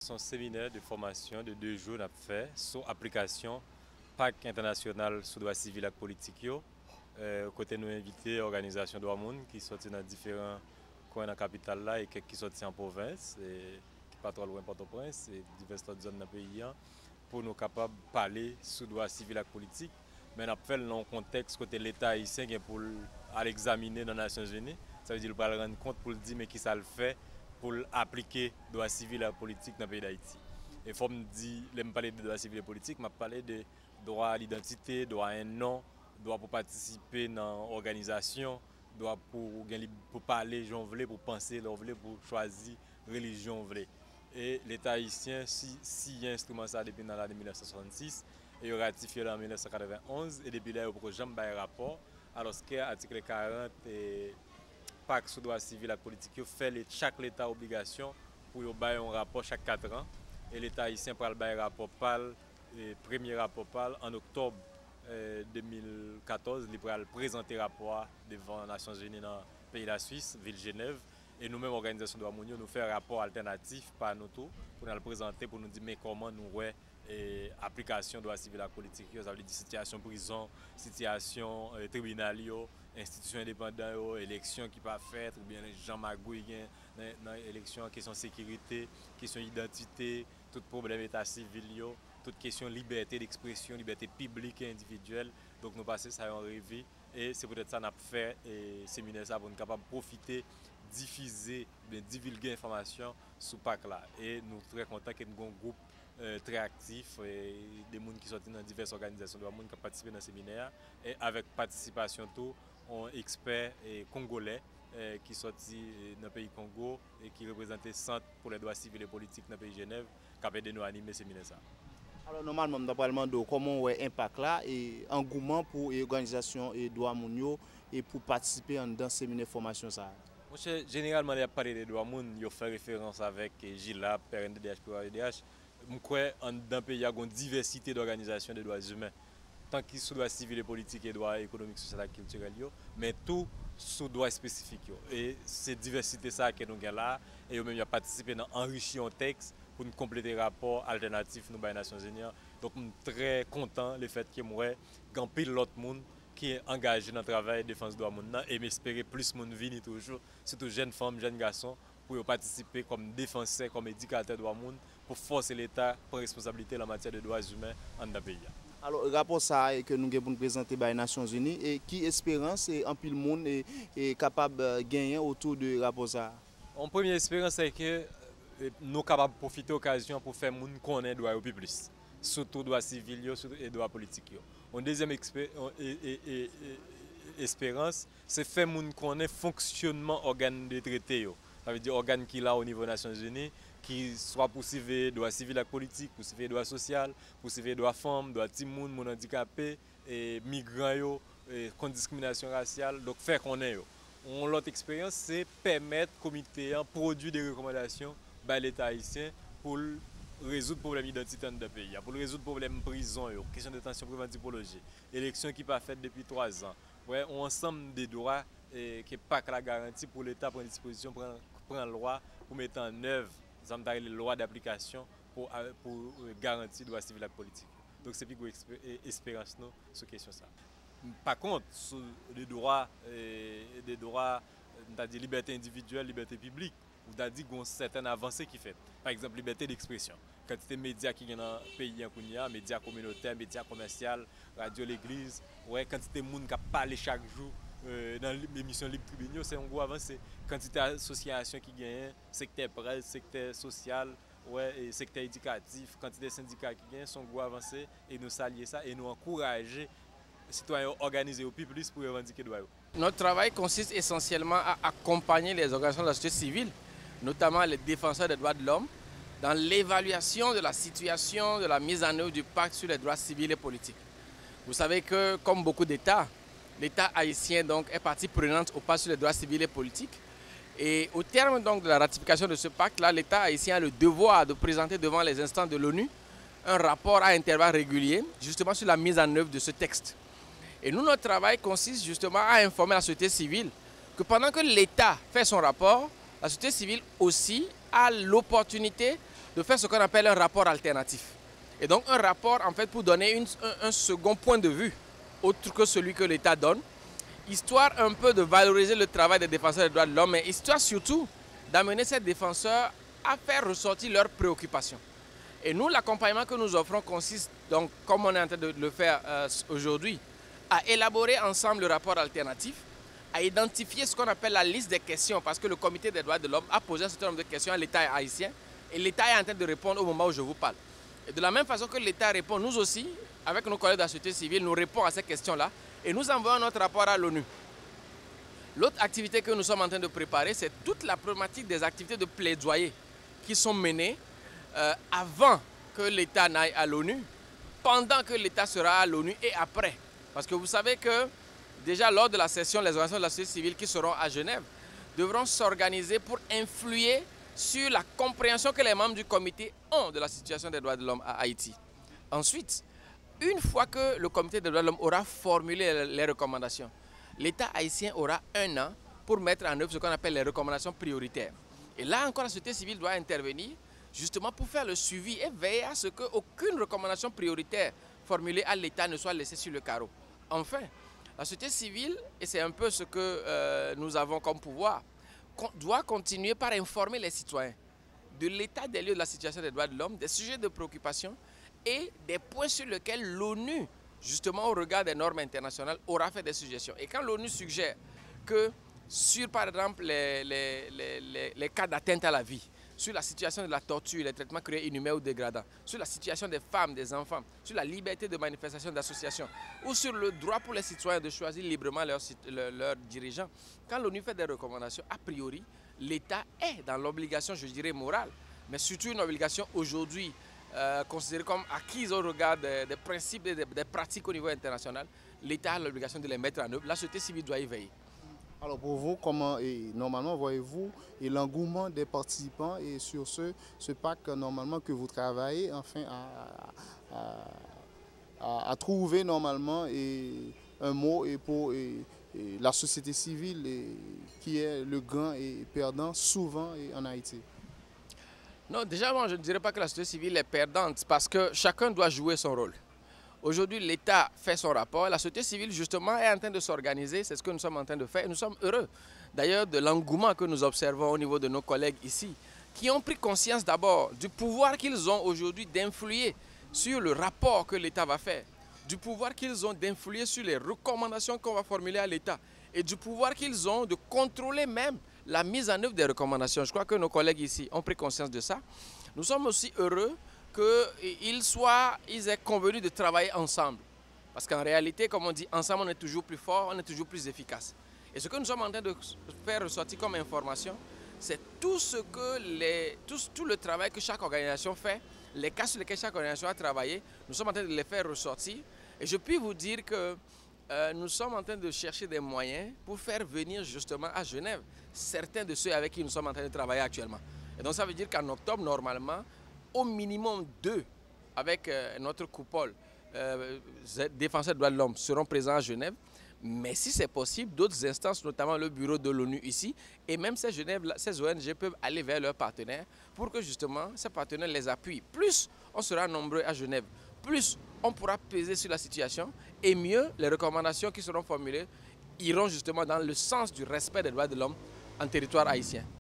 Son séminaire de formation de 2 jours n'a fait sur l'application Pacte international sur droit civil et politique. Côté nous invité l'organisation de Monde qui sortent dans différents coins de la capitale là et qui sortent en province et qui pas trop loin de Port-au-Prince et diverses autres zones dans le pays pour nous capables de parler sur droit civil et politique. Mais nous avons fait dans le contexte côté l'État haïtien pour l'examiner dans les Nations Unies. Ça veut dire qu'il va rendre compte pour le dire mais qui ça le fait pour appliquer le droit civil et politique dans le pays d'Haïti. Et il faut me dire, je parler de droit civil et politique, je parler de droit à l'identité, droit à un nom, droit pour participer dans l'organisation, droit pour parler, j'en voulais, pour penser, j'en voulais, pour choisir religion, j'en voulais. Et l'État haïtien, si instrument ça depuis l'année 1966, et il a ratifié en 1991, et depuis là, il n'y a jamais de rapport, alors que l'article 40 et Pacte sur droit civil et politique fait chaque État obligation pour faire un rapport chaque 4 ans. Et l'État haïtien pour le rapport PAL, le premier rapport PAL en octobre 2014, il va présenter un rapport devant les Nations Unies dans le pays de la Suisse, ville Genève. Et nous-mêmes, l'organisation de Mounio, nous faisons un rapport alternatif par nous tous pour nous le présenter, pour nous dire mais comment nous voyons l'application de droit civil et politique, ça veut dire situation prison, situation tribunal, institutions indépendantes, élections qui ne sont pas faites, ou bien Jean Magouille dans l'élection, question de sécurité, question d'identité, tout problème état civil, toute question de liberté d'expression, liberté publique et individuelle. Donc nous passons ça en revue et c'est peut-être ça qu'on a fait et séminaire ça pour nous capables de profiter, diffuser, bien divulguer l'information sur PAC là. Et nous sommes très contents que nous avons un groupe très actif et des gens qui sont dans diverses organisations de monde qui ont participé dans ce séminaire et avec participation tout un expert congolais qui sont dans le pays Congo et qui représente le Centre pour les droits civils et politiques dans le pays de Genève qui a aidé nous à animer ce séminaire. Alors normalement, nous parlons de comment est l'impact là et engouement pour l'organisation et droits mondiaux et pour participer dans ce séminaire de formation ça. Généralement, il y a parlé des droits mondiaux, il y a fait référence avec GILAP, PRNDDH, PRDDH. Je crois que dans le pays, il y a une diversité d'organisations des droits humains. Tant qu'ils sont droits civils et politiques et droits économiques, sociaux et culturels, mais tout sous droits spécifiques. Et c'est diversité ça que nous avons là. Et nous avons participé à enrichir un texte pour nous compléter le rapport alternatif nous les Nations Unies. Donc, je suis très content du fait que moi, grand pile l'autre monde qui est engagé dans le travail de défense des droits humains et m'espérer plus de monde venir toujours, surtout jeunes femmes, jeunes garçons, pour participer comme défenseurs, comme éducateurs de droits humains, pour forcer l'État pour responsabilité en matière de droits humains dans le pays. Alors, le rapport ça que nous avons présenté par les Nations Unies et qui espérance et en pile monde est capable de gagner autour du rapport ça? En première espérance, c'est que nous sommes capables de profiter de l'occasion pour faire les gens connaître les droits plus, surtout les droits civils et les droits politiques. En deuxième espérance, c'est faire les gens connaître le fonctionnement des organes de traité. Ça veut dire organes qui là au niveau des Nations Unies, qui soit pour suivre les droits civils et politiques, pour suivre les droits sociaux, pour suivre les droits femmes, les droits de gens, les handicapés, les migrants, contre discrimination raciale. Donc faire connaître. L'autre expérience, c'est permettre au comité de produire des recommandations par l'État haïtien pour résoudre le problème d'identité dans le pays, pour résoudre le problème de prison, question de détention préventive pour loger, élection qui n'est pas faite depuis 3 ans. Ouais, un ensemble de droits qui n'est pas la garantie pour l'État prendre disposition, prendre la loi pour mettre en œuvre les lois d'application pour garantir les droits civils et politiques. Donc c'est une espérance sur cette question. Par contre, sur les droits, c'est-à-dire liberté individuelle, liberté publique, vous avez dit qu'il y a une certaine avancée qui fait. Par exemple, liberté d'expression. Quantité de médias qui sont dans le pays, médias communautaires, médias commerciaux, radio l'église, ouais, quantité de monde qui parle chaque jour dans l'émission Libre Tribune, c'est un gros avancé. Quantité d'associations qui gagnent, secteur presse, secteur social, ouais, et secteur éducatif, quantité de syndicats qui gagnent, sont gros avancés et nous saluer ça et nous encourager les citoyens à organiser au plus pour revendiquer les droits. Notre travail consiste essentiellement à accompagner les organisations de la société civile, notamment les défenseurs des droits de l'homme, dans l'évaluation de la situation de la mise en œuvre du pacte sur les droits civils et politiques. Vous savez que, comme beaucoup d'États, l'État haïtien donc, est partie prenante au pacte sur les droits civils et politiques. Et au terme donc, de la ratification de ce pacte-là, l'État haïtien a le devoir de présenter devant les instances de l'ONU un rapport à intervalles réguliers, justement sur la mise en œuvre de ce texte. Et nous, notre travail consiste justement à informer la société civile que pendant que l'État fait son rapport, la société civile aussi a l'opportunité de faire ce qu'on appelle un rapport alternatif. Et donc un rapport en fait pour donner un second point de vue, autre que celui que l'État donne, histoire un peu de valoriser le travail des défenseurs des droits de l'homme, mais histoire surtout d'amener ces défenseurs à faire ressortir leurs préoccupations. Et nous, l'accompagnement que nous offrons consiste, donc, comme on est en train de le faire aujourd'hui, à élaborer ensemble le rapport alternatif, à identifier ce qu'on appelle la liste des questions, parce que le Comité des droits de l'homme a posé un certain nombre de questions à l'État haïtien, et l'État est en train de répondre au moment où je vous parle. Et de la même façon que l'État répond, nous aussi, avec nos collègues de la société civile, nous répondons à ces questions-là, et nous envoyons notre rapport à l'ONU. L'autre activité que nous sommes en train de préparer, c'est toute la problématique des activités de plaidoyer qui sont menées avant que l'État n'aille à l'ONU, pendant que l'État sera à l'ONU et après. Parce que vous savez que déjà lors de la session, les organisations de la société civile qui seront à Genève devront s'organiser pour influer sur la compréhension que les membres du comité ont de la situation des droits de l'homme à Haïti. Ensuite, une fois que le comité des droits de l'homme aura formulé les recommandations, l'État haïtien aura 1 an pour mettre en œuvre ce qu'on appelle les recommandations prioritaires. Et là encore, la société civile doit intervenir justement pour faire le suivi et veiller à ce qu'aucune recommandation prioritaire formulée à l'État ne soit laissée sur le carreau. Enfin, la société civile, et c'est un peu ce que nous avons comme pouvoir, doit continuer par informer les citoyens de l'état des lieux de la situation des droits de l'homme, des sujets de préoccupation et des points sur lesquels l'ONU, justement au regard des normes internationales, aura fait des suggestions. Et quand l'ONU suggère que sur, par exemple, les cas d'atteinte à la vie, sur la situation de la torture, les traitements cruels, inhumains ou dégradants, sur la situation des femmes, des enfants, sur la liberté de manifestation, d'association, ou sur le droit pour les citoyens de choisir librement leurs dirigeants. Quand l'ONU fait des recommandations, a priori, l'État est dans l'obligation, je dirais, morale, mais surtout une obligation aujourd'hui considérée comme acquise au regard des principes et des pratiques au niveau international. L'État a l'obligation de les mettre en œuvre. La société civile doit y veiller. Alors pour vous, comment normalement voyez-vous l'engouement des participants et sur ce pacte normalement que vous travaillez enfin à trouver normalement un mot pour la société civile qui est le grand et perdant souvent en Haïti? Non, déjà moi je ne dirais pas que la société civile est perdante parce que chacun doit jouer son rôle. Aujourd'hui, l'État fait son rapport. La société civile, justement, est en train de s'organiser. C'est ce que nous sommes en train de faire. Et nous sommes heureux, d'ailleurs, de l'engouement que nous observons au niveau de nos collègues ici, qui ont pris conscience d'abord du pouvoir qu'ils ont aujourd'hui d'influer sur le rapport que l'État va faire, du pouvoir qu'ils ont d'influer sur les recommandations qu'on va formuler à l'État et du pouvoir qu'ils ont de contrôler même la mise en œuvre des recommandations. Je crois que nos collègues ici ont pris conscience de ça. Nous sommes aussi heureux qu'ils aient convenu de travailler ensemble. Parce qu'en réalité, comme on dit, ensemble on est toujours plus fort, on est toujours plus efficace. Et ce que nous sommes en train de faire ressortir comme information, c'est tout le travail que chaque organisation fait, les cas sur lesquels chaque organisation a travaillé, nous sommes en train de les faire ressortir. Et je puis vous dire que nous sommes en train de chercher des moyens pour faire venir justement à Genève certains de ceux avec qui nous sommes en train de travailler actuellement. Et donc ça veut dire qu'en octobre, normalement, au minimum 2 avec notre coupole défenseurs des droits de l'homme seront présents à Genève. Mais si c'est possible, d'autres instances, notamment le bureau de l'ONU ici, et même ces ONG peuvent aller vers leurs partenaires pour que justement ces partenaires les appuient. Plus on sera nombreux à Genève, plus on pourra peser sur la situation et mieux les recommandations qui seront formulées iront justement dans le sens du respect des droits de l'homme en territoire haïtien.